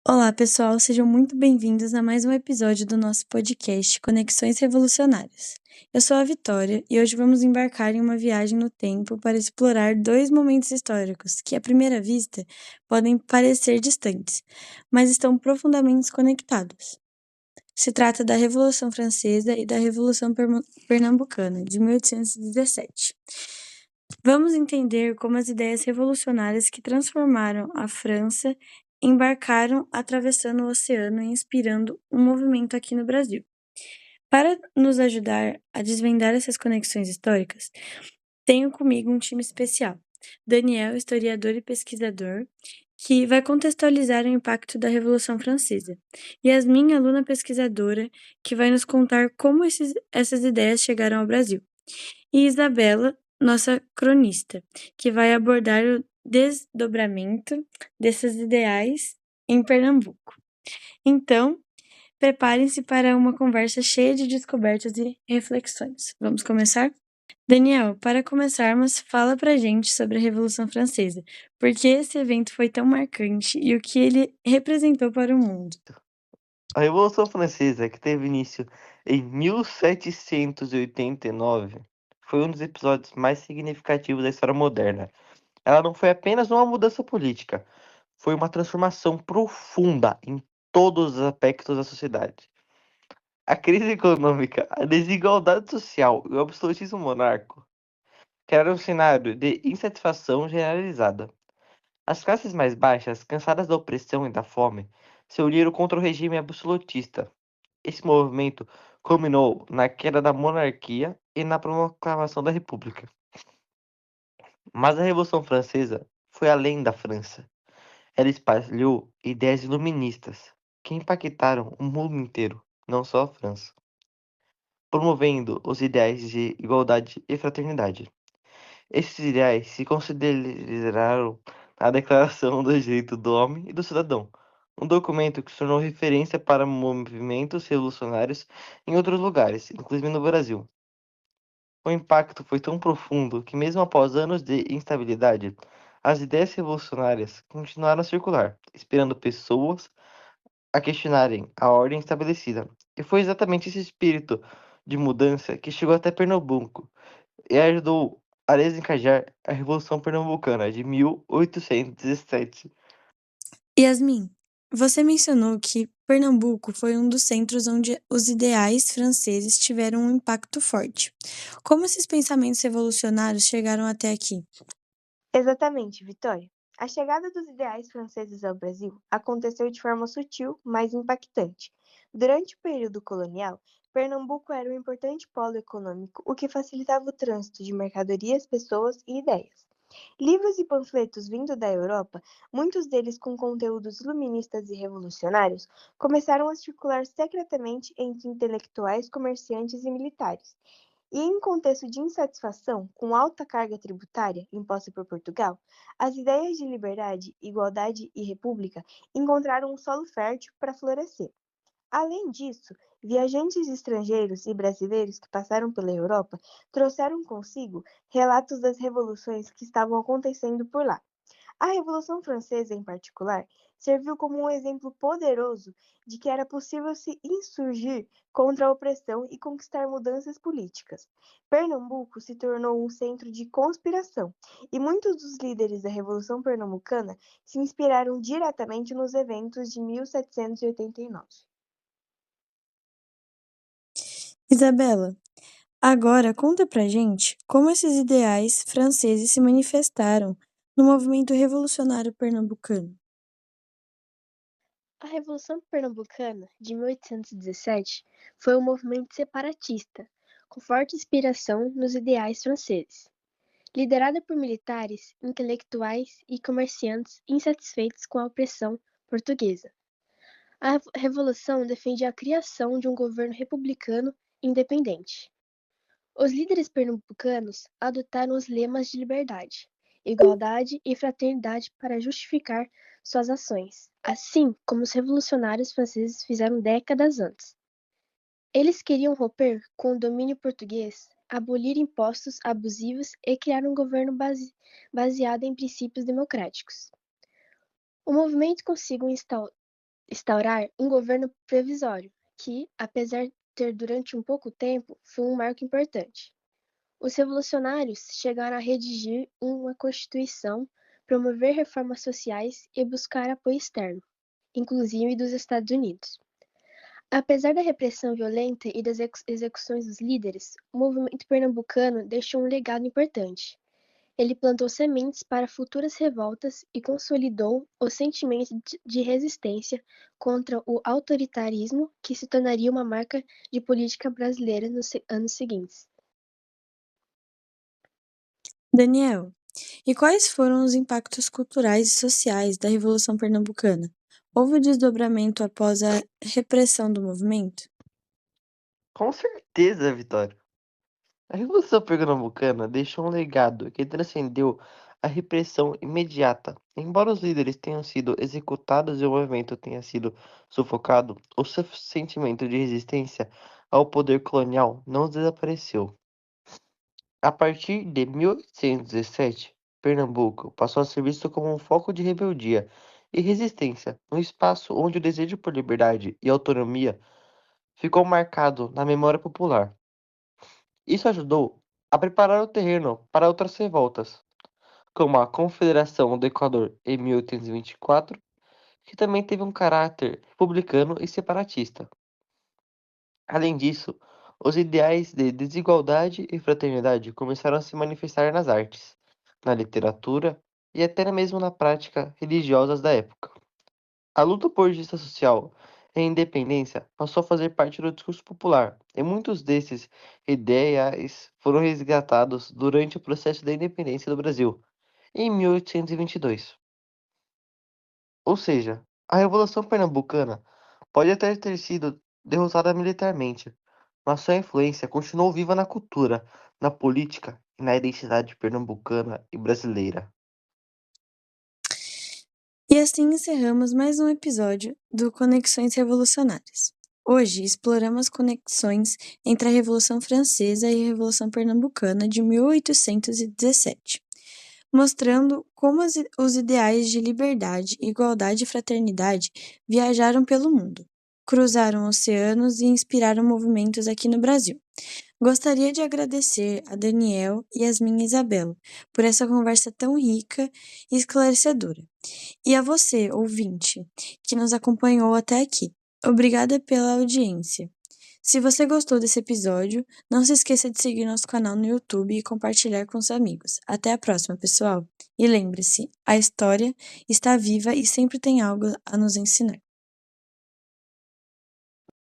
Olá, pessoal, sejam muito bem-vindos a mais um episódio do nosso podcast Conexões Revolucionárias. Eu sou a Vitória e hoje vamos embarcar em uma viagem no tempo para explorar dois momentos históricos que, à primeira vista, podem parecer distantes, mas estão profundamente conectados. Se trata da Revolução Francesa e da Revolução Pernambucana, de 1817. Vamos entender como as ideias revolucionárias que transformaram a França embarcaram atravessando o oceano e inspirando um movimento aqui no Brasil. Para nos ajudar a desvendar essas conexões históricas, tenho comigo um time especial. Daniel, historiador e pesquisador, que vai contextualizar o impacto da Revolução Francesa. Yasmin, aluna pesquisadora, que vai nos contar como essas ideias chegaram ao Brasil. E Isabela, nossa cronista, que vai abordar o desdobramento desses ideais em Pernambuco. Então, preparem-se para uma conversa cheia de descobertas e reflexões. Vamos começar? Daniel, para começarmos, fala pra gente sobre a Revolução Francesa. Por que esse evento foi tão marcante e o que ele representou para o mundo? A Revolução Francesa, que teve início em 1789, foi um dos episódios mais significativos da história moderna. Ela não foi apenas uma mudança política, foi uma transformação profunda em todos os aspectos da sociedade. A crise econômica, a desigualdade social e o absolutismo monárquico criaram um cenário de insatisfação generalizada. As classes mais baixas, cansadas da opressão e da fome, se uniram contra o regime absolutista. Esse movimento culminou na queda da monarquia e na proclamação da República. Mas a Revolução Francesa foi além da França. Ela espalhou ideias iluministas que impactaram o mundo inteiro, não só a França, promovendo os ideais de igualdade e fraternidade. Esses ideais se consideraram na Declaração dos Direitos do Homem e do Cidadão, um documento que se tornou referência para movimentos revolucionários em outros lugares, inclusive no Brasil. O impacto foi tão profundo que, mesmo após anos de instabilidade, as ideias revolucionárias continuaram a circular, inspirando pessoas a questionarem a ordem estabelecida. E foi exatamente esse espírito de mudança que chegou até Pernambuco e ajudou a desencadear a Revolução Pernambucana de 1817. Yasmin, você mencionou que Pernambuco foi um dos centros onde os ideais franceses tiveram um impacto forte. Como esses pensamentos revolucionários chegaram até aqui? Exatamente, Vitória. A chegada dos ideais franceses ao Brasil aconteceu de forma sutil, mas impactante. Durante o período colonial, Pernambuco era um importante polo econômico, o que facilitava o trânsito de mercadorias, pessoas e ideias. Livros e panfletos vindo da Europa, muitos deles com conteúdos iluministas e revolucionários, começaram a circular secretamente entre intelectuais, comerciantes e militares. E em contexto de insatisfação com alta carga tributária imposta por Portugal, as ideias de liberdade, igualdade e república encontraram um solo fértil para florescer. Além disso, viajantes estrangeiros e brasileiros que passaram pela Europa trouxeram consigo relatos das revoluções que estavam acontecendo por lá. A Revolução Francesa, em particular, serviu como um exemplo poderoso de que era possível se insurgir contra a opressão e conquistar mudanças políticas. Pernambuco se tornou um centro de conspiração, e muitos dos líderes da Revolução Pernambucana se inspiraram diretamente nos eventos de 1789. Isabela, agora conta pra gente como esses ideais franceses se manifestaram no movimento revolucionário pernambucano. A Revolução Pernambucana de 1817 foi um movimento separatista, com forte inspiração nos ideais franceses. Liderada por militares, intelectuais e comerciantes insatisfeitos com a opressão portuguesa. A revolução defendia a criação de um governo republicano independente. Os líderes pernambucanos adotaram os lemas de liberdade, igualdade e fraternidade para justificar suas ações, assim como os revolucionários franceses fizeram décadas antes. Eles queriam romper com o domínio português, abolir impostos abusivos e criar um governo baseado em princípios democráticos. O movimento conseguiu instaurar um governo provisório, que, apesar de ter durante um pouco tempo, foi um marco importante. Os revolucionários chegaram a redigir uma constituição, promover reformas sociais e buscar apoio externo, inclusive dos Estados Unidos. Apesar da repressão violenta e das execuções dos líderes, o movimento pernambucano deixou um legado importante. Ele plantou sementes para futuras revoltas e consolidou o sentimento de resistência contra o autoritarismo que se tornaria uma marca de política brasileira nos anos seguintes. Daniel, e quais foram os impactos culturais e sociais da Revolução Pernambucana? Houve desdobramento após a repressão do movimento? Com certeza, Vitória. A Revolução Pernambucana deixou um legado que transcendeu a repressão imediata. Embora os líderes tenham sido executados e o movimento tenha sido sufocado, o seu sentimento de resistência ao poder colonial não desapareceu. A partir de 1817, Pernambuco passou a ser visto como um foco de rebeldia e resistência, um espaço onde o desejo por liberdade e autonomia ficou marcado na memória popular. Isso ajudou a preparar o terreno para outras revoltas, como a Confederação do Equador em 1824, que também teve um caráter republicano e separatista. Além disso, os ideais de desigualdade e fraternidade começaram a se manifestar nas artes, na literatura e até mesmo na prática religiosas da época. A luta por justiça social e independência passou a fazer parte do discurso popular, e muitos desses ideais foram resgatados durante o processo da independência do Brasil, em 1822. Ou seja, a Revolução Pernambucana pode até ter sido derrotada militarmente, mas sua influência continuou viva na cultura, na política e na identidade pernambucana e brasileira. E assim encerramos mais um episódio do Conexões Revolucionárias. Hoje exploramos conexões entre a Revolução Francesa e a Revolução Pernambucana de 1817, mostrando como os ideais de liberdade, igualdade e fraternidade viajaram pelo mundo, cruzaram oceanos e inspiraram movimentos aqui no Brasil. Gostaria de agradecer a Daniel, Yasmin e Isabela por essa conversa tão rica e esclarecedora. E a você, ouvinte, que nos acompanhou até aqui. Obrigada pela audiência. Se você gostou desse episódio, não se esqueça de seguir nosso canal no YouTube e compartilhar com os amigos. Até a próxima, pessoal! E lembre-se, a história está viva e sempre tem algo a nos ensinar.